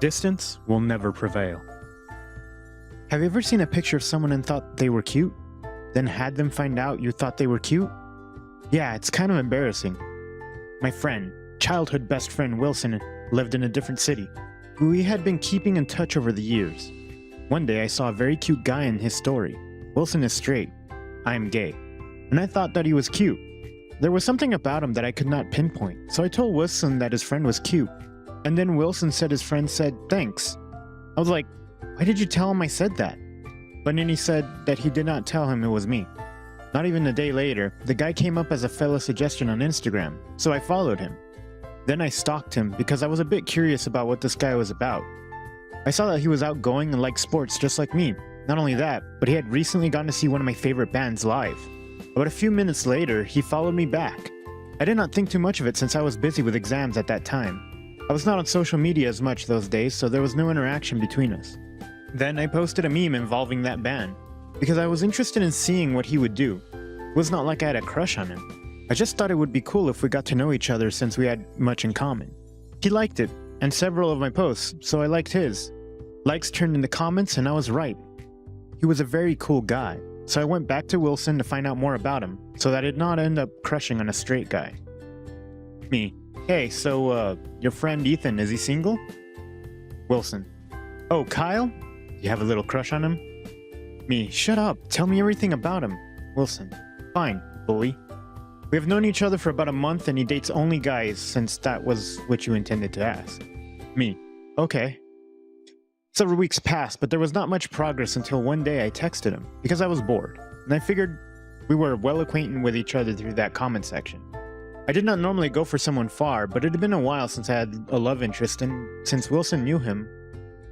Distance will never prevail. Have you ever seen a picture of someone and thought they were cute? Then had them find out you thought they were cute? Yeah, it's kind of embarrassing. My friend, childhood best friend Wilson, lived in a different city. We had been keeping in touch over the years. One day I saw a very cute guy in his story. Wilson is straight. I am gay. And I thought that he was cute. There was something about him that I could not pinpoint, so I told Wilson that his friend was cute. And then Wilson said his friend said, "Thanks." I was like, why did you tell him I said that? But then he said that he did not tell him it was me. Not even a day later, the guy came up as a fellow suggestion on Instagram, so I followed him. Then I stalked him because I was a bit curious about what this guy was about. I saw that he was outgoing and liked sports just like me. Not only that, but he had recently gotten to see one of my favorite bands live. About a few minutes later, he followed me back. I did not think too much of it since I was busy with exams at that time. I was not on social media as much those days, so there was no interaction between us. Then I posted a meme involving that band, because I was interested in seeing what he would do. It was not like I had a crush on him. I just thought it would be cool if we got to know each other since we had much in common. He liked it, and several of my posts, so I liked his. Likes turned into comments and I was right. He was a very cool guy, so I went back to Wilson to find out more about him, so that I did not end up crushing on a straight guy. Me. Hey, so, your friend Ethan, is he single? Wilson. Oh, Kyle? You have a little crush on him? Me. Shut up, tell me everything about him. Wilson. Fine, bully. We have known each other for about a month and he dates only guys since that was what you intended to ask. Me. Okay. Several weeks passed, but there was not much progress until one day I texted him because I was bored, and I figured we were well acquainted with each other through that comment section. I did not normally go for someone far, but it had been a while since I had a love interest, and since Wilson knew him,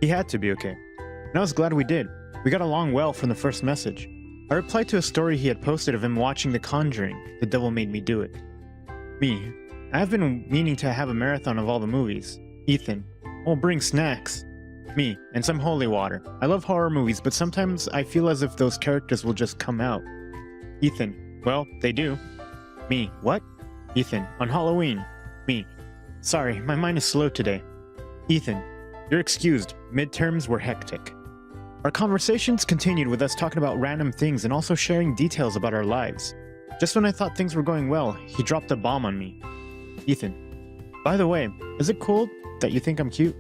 he had to be okay. And I was glad we did. We got along well from the first message. I replied to a story he had posted of him watching The Conjuring, The Devil Made Me Do It. Me. I have been meaning to have a marathon of all the movies. Ethan. Oh, bring snacks. Me. And some holy water. I love horror movies, but sometimes I feel as if those characters will just come out. Ethan. Well, they do. Me. What? Ethan. On Halloween. Me. Sorry, my mind is slow today. Ethan. You're excused. Midterms were hectic. Our conversations continued with us talking about random things and also sharing details about our lives. Just when I thought things were going well, he dropped a bomb on me. Ethan. By the way, is it cool that you think I'm cute?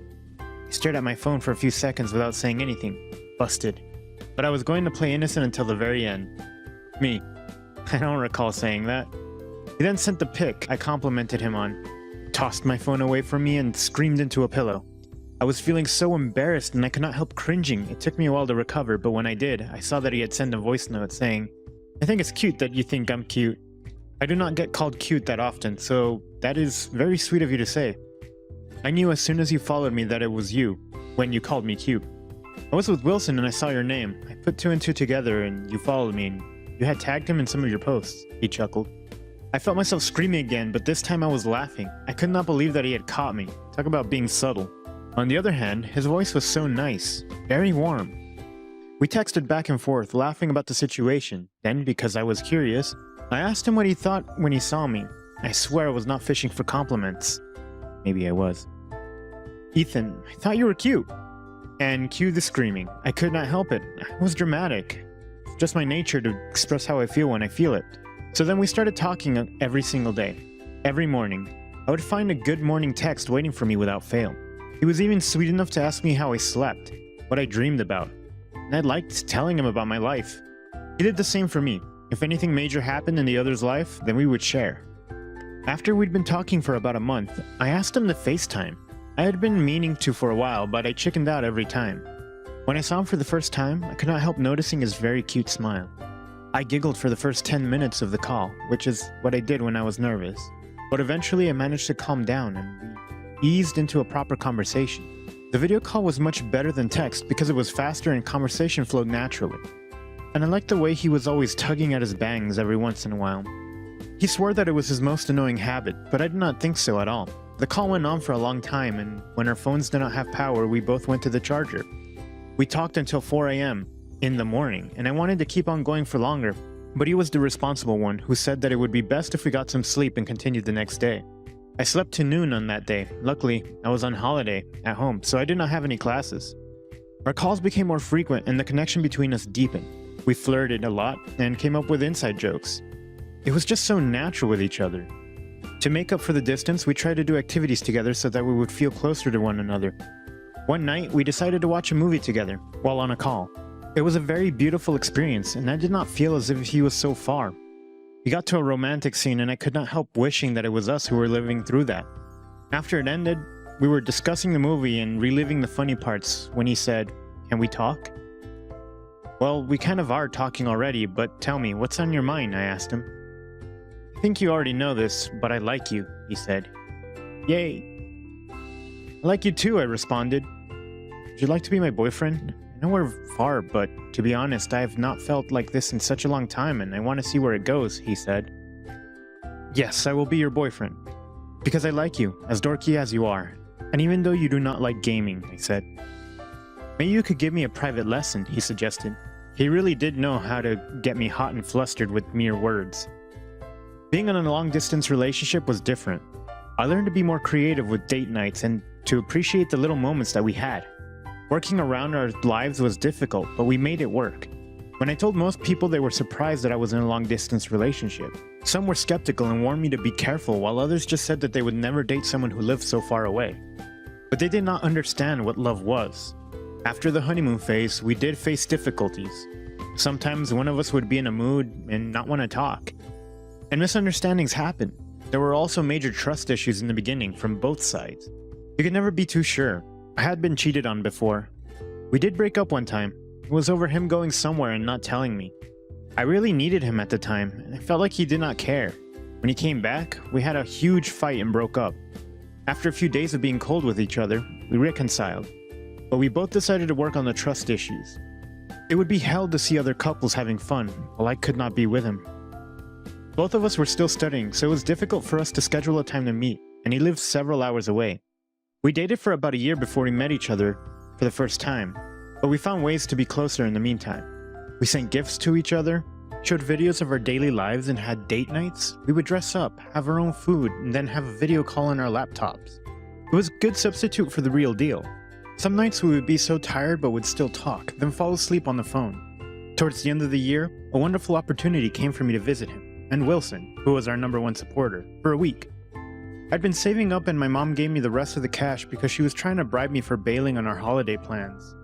He stared at my phone for a few seconds without saying anything. Busted. But I was going to play innocent until the very end. Me. I don't recall saying that. He then sent the pic I complimented him on, tossed my phone away from me and screamed into a pillow. I was feeling so embarrassed and I could not help cringing. It took me a while to recover, but when I did, I saw that he had sent a voice note saying, "I think it's cute that you think I'm cute. I do not get called cute that often, so that is very sweet of you to say. I knew as soon as you followed me that it was you, when you called me cute. I was with Wilson and I saw your name. I put two and two together and you followed me and you had tagged him in some of your posts." He chuckled. I felt myself screaming again, but this time I was laughing. I could not believe that he had caught me. Talk about being subtle. On the other hand, his voice was so nice, very warm. We texted back and forth, laughing about the situation. Then, because I was curious, I asked him what he thought when he saw me. I swear I was not fishing for compliments. Maybe I was. Ethan, I thought you were cute. And cue the screaming. I could not help it. I was dramatic. It's just my nature to express how I feel when I feel it. So then we started talking every single day. Every morning. I would find a good morning text waiting for me without fail. He was even sweet enough to ask me how I slept, what I dreamed about, and I liked telling him about my life. He did the same for me. If anything major happened in the other's life, then we would share. After we'd been talking for about a month, I asked him to FaceTime. I had been meaning to for a while, but I chickened out every time. When I saw him for the first time, I could not help noticing his very cute smile. I giggled for the first 10 minutes of the call, which is what I did when I was nervous, but eventually I managed to calm down and we eased into a proper conversation. The video call was much better than text because it was faster and conversation flowed naturally. And I liked the way he was always tugging at his bangs every once in a while. He swore that it was his most annoying habit, but I did not think so at all. The call went on for a long time, and when our phones did not have power, we both went to the charger. We talked until 4 a.m. in the morning, and I wanted to keep on going for longer, but he was the responsible one who said that it would be best if we got some sleep and continued the next day. I slept to noon on that day. Luckily, I was on holiday at home, so I did not have any classes. Our calls became more frequent and the connection between us deepened. We flirted a lot and came up with inside jokes. It was just so natural with each other. To make up for the distance, we tried to do activities together so that we would feel closer to one another. One night, we decided to watch a movie together while on a call. It was a very beautiful experience, and I did not feel as if he was so far. We got to a romantic scene, and I could not help wishing that it was us who were living through that. After it ended, we were discussing the movie and reliving the funny parts when he said, "Can we talk?" "Well, we kind of are talking already, but tell me, what's on your mind?" I asked him. "I think you already know this, but I like you," he said. "Yay." "I like you too," I responded. "Would you like to be my boyfriend? I know we're far, but to be honest, I have not felt like this in such a long time and I want to see where it goes," he said. "Yes, I will be your boyfriend. Because I like you, as dorky as you are. And even though you do not like gaming," I said. "Maybe you could give me a private lesson," he suggested. He really did know how to get me hot and flustered with mere words. Being in a long-distance relationship was different. I learned to be more creative with date nights and to appreciate the little moments that we had. Working around our lives was difficult, but we made it work. When I told most people, they were surprised that I was in a long-distance relationship. Some were skeptical and warned me to be careful, while others just said that they would never date someone who lived so far away. But they did not understand what love was. After the honeymoon phase, we did face difficulties. Sometimes one of us would be in a mood and not want to talk. And misunderstandings happened. There were also major trust issues in the beginning from both sides. You could never be too sure. I had been cheated on before. We did break up one time. It was over him going somewhere and not telling me. I really needed him at the time, and I felt like he did not care. When he came back, we had a huge fight and broke up. After a few days of being cold with each other, we reconciled. But we both decided to work on the trust issues. It would be hell to see other couples having fun, while I could not be with him. Both of us were still studying, so it was difficult for us to schedule a time to meet, and he lived several hours away. We dated for about a year before we met each other for the first time, but we found ways to be closer in the meantime. We sent gifts to each other, showed videos of our daily lives, and had date nights. We would dress up, have our own food, and then have a video call on our laptops. It was a good substitute for the real deal. Some nights we would be so tired but would still talk, then fall asleep on the phone. Towards the end of the year, a wonderful opportunity came for me to visit him, and Wilson, who was our #1 supporter, for a week. I'd been saving up and my mom gave me the rest of the cash because she was trying to bribe me for bailing on our holiday plans.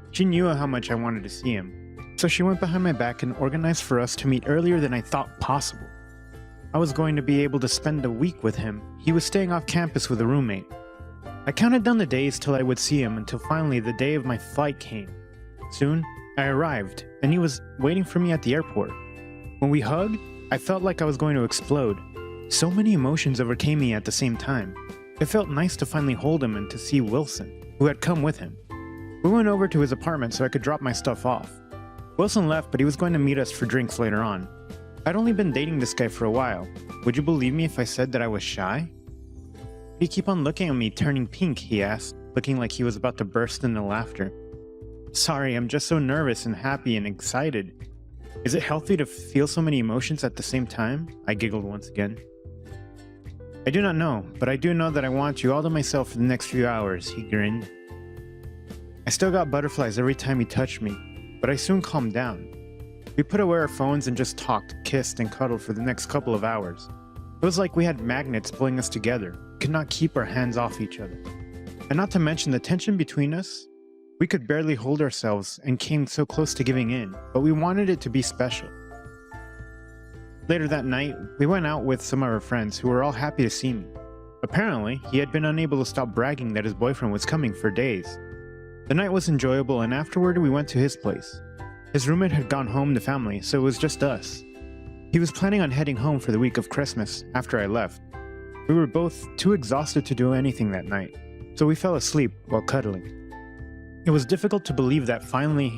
She knew how much I wanted to see him, so she went behind my back and organized for us to meet earlier than I thought possible. I was going to be able to spend a week with him. He was staying off campus with a roommate. I counted down the days till I would see him until finally the day of my flight came. Soon, I arrived, and he was waiting for me at the airport. When we hugged, I felt like I was going to explode. So many emotions overcame me at the same time. It felt nice to finally hold him and to see Wilson, who had come with him. We went over to his apartment so I could drop my stuff off. Wilson left, but he was going to meet us for drinks later on. I'd only been dating this guy for a while. Would you believe me if I said that I was shy? "Why do you keep on looking at me turning pink?" he asked, looking like he was about to burst into laughter. "Sorry, I'm just so nervous and happy and excited. Is it healthy to feel so many emotions at the same time?" I giggled once again. "I do not know, but I do know that I want you all to myself for the next few hours," he grinned. I still got butterflies every time he touched me, but I soon calmed down. We put away our phones and just talked, kissed, and cuddled for the next couple of hours. It was like we had magnets pulling us together. We could not keep our hands off each other. And not to mention the tension between us. We could barely hold ourselves and came so close to giving in, but we wanted it to be special. Later that night, we went out with some of our friends who were all happy to see me. Apparently, he had been unable to stop bragging that his boyfriend was coming for days. The night was enjoyable, and afterward we went to his place. His roommate had gone home to family, so it was just us. He was planning on heading home for the week of Christmas after I left. We were both too exhausted to do anything that night, so we fell asleep while cuddling. It was difficult to believe that finally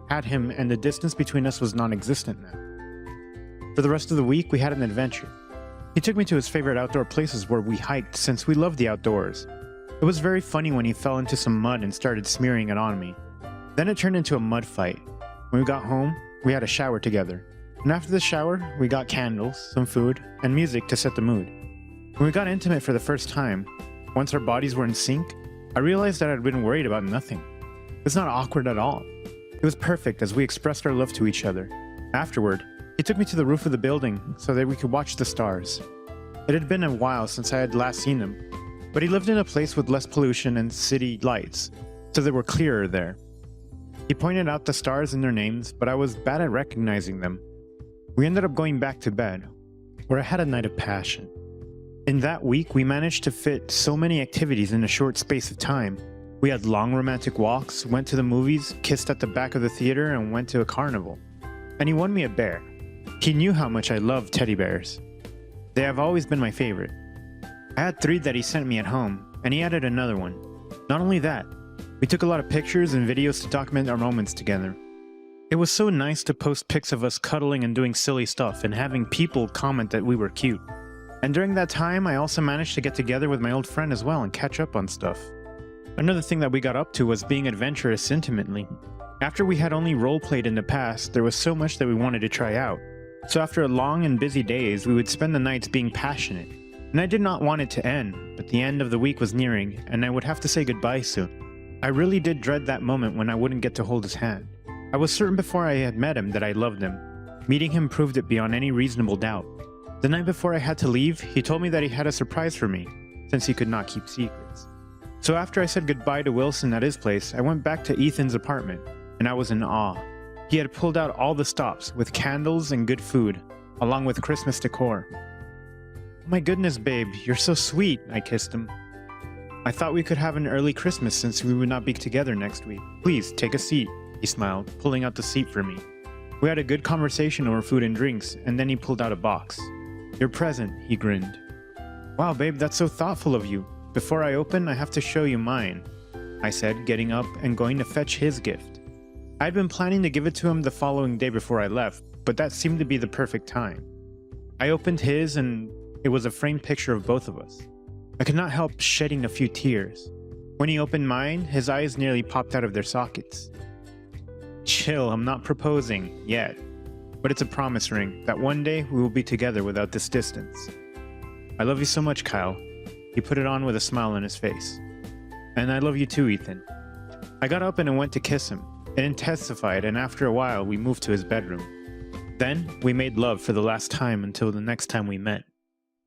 had him and the distance between us was non-existent now. For the rest of the week, we had an adventure. He took me to his favorite outdoor places where we hiked since we love the outdoors. It was very funny when he fell into some mud and started smearing it on me. Then it turned into a mud fight. When we got home, we had a shower together. And after the shower, we got candles, some food, and music to set the mood. When we got intimate for the first time, once our bodies were in sync, I realized that I'd been worried about nothing. It was not awkward at all. It was perfect as we expressed our love to each other. Afterward, he took me to the roof of the building so that we could watch the stars. It had been a while since I had last seen them, but he lived in a place with less pollution and city lights, so they were clearer there. He pointed out the stars and their names, but I was bad at recognizing them. We ended up going back to bed, where I had a night of passion. In that week, we managed to fit so many activities in a short space of time. We had long romantic walks, went to the movies, kissed at the back of the theater, and went to a carnival. And he won me a bear. He knew how much I love teddy bears. They have always been my favorite. I had 3 that he sent me at home, and he added another one. Not only that, we took a lot of pictures and videos to document our moments together. It was so nice to post pics of us cuddling and doing silly stuff and having people comment that we were cute. And during that time, I also managed to get together with my old friend as well and catch up on stuff. Another thing that we got up to was being adventurous intimately. After we had only roleplayed in the past, there was so much that we wanted to try out. So after long and busy days, we would spend the nights being passionate. And I did not want it to end, but the end of the week was nearing, and I would have to say goodbye soon. I really did dread that moment when I wouldn't get to hold his hand. I was certain before I had met him that I loved him. Meeting him proved it beyond any reasonable doubt. The night before I had to leave, he told me that he had a surprise for me, since he could not keep secrets. So after I said goodbye to Wilson at his place, I went back to Ethan's apartment, and I was in awe. He had pulled out all the stops, with candles and good food, along with Christmas decor. "Oh my goodness, babe, you're so sweet," I kissed him. "I thought we could have an early Christmas since we would not be together next week. Please, take a seat," he smiled, pulling out the seat for me. We had a good conversation over food and drinks, and then he pulled out a box. "Your present," he grinned. "Wow, babe, that's so thoughtful of you. Before I open, I have to show you mine," I said, getting up and going to fetch his gift. I'd been planning to give it to him the following day before I left, but that seemed to be the perfect time. I opened his, and it was a framed picture of both of us. I could not help shedding a few tears. When he opened mine, his eyes nearly popped out of their sockets. Chill, I'm not proposing, yet. But it's a promise ring, that one day we will be together without this distance. I love you so much, Kyle. He put it on with a smile on his face. And I love you too, Ethan. I got up and I went to kiss him. It intensified, and after a while, we moved to his bedroom. Then, we made love for the last time until the next time we met.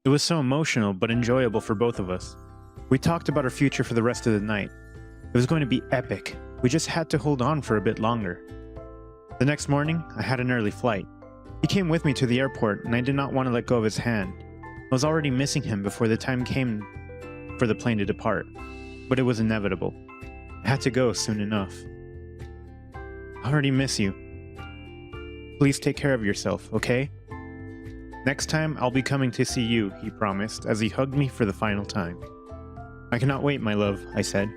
It was so emotional, but enjoyable for both of us. We talked about our future for the rest of the night. It was going to be epic. We just had to hold on for a bit longer. The next morning, I had an early flight. He came with me to the airport, and I did not want to let go of his hand. I was already missing him before the time came for the plane to depart, but it was inevitable. I had to go soon enough. I already miss you. Please take care of yourself, okay? Next time, I'll be coming to see you, he promised as he hugged me for the final time. I cannot wait, my love, I said.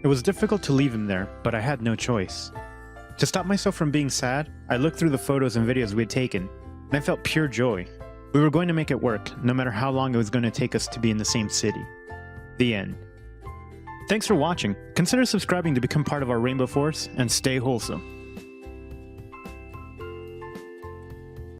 It was difficult to leave him there, but I had no choice. To stop myself from being sad, I looked through the photos and videos we had taken, and I felt pure joy. We were going to make it work, no matter how long it was going to take us to be in the same city. The end. Thanks for watching. Consider subscribing to become part of our Rainbow Force, and stay wholesome.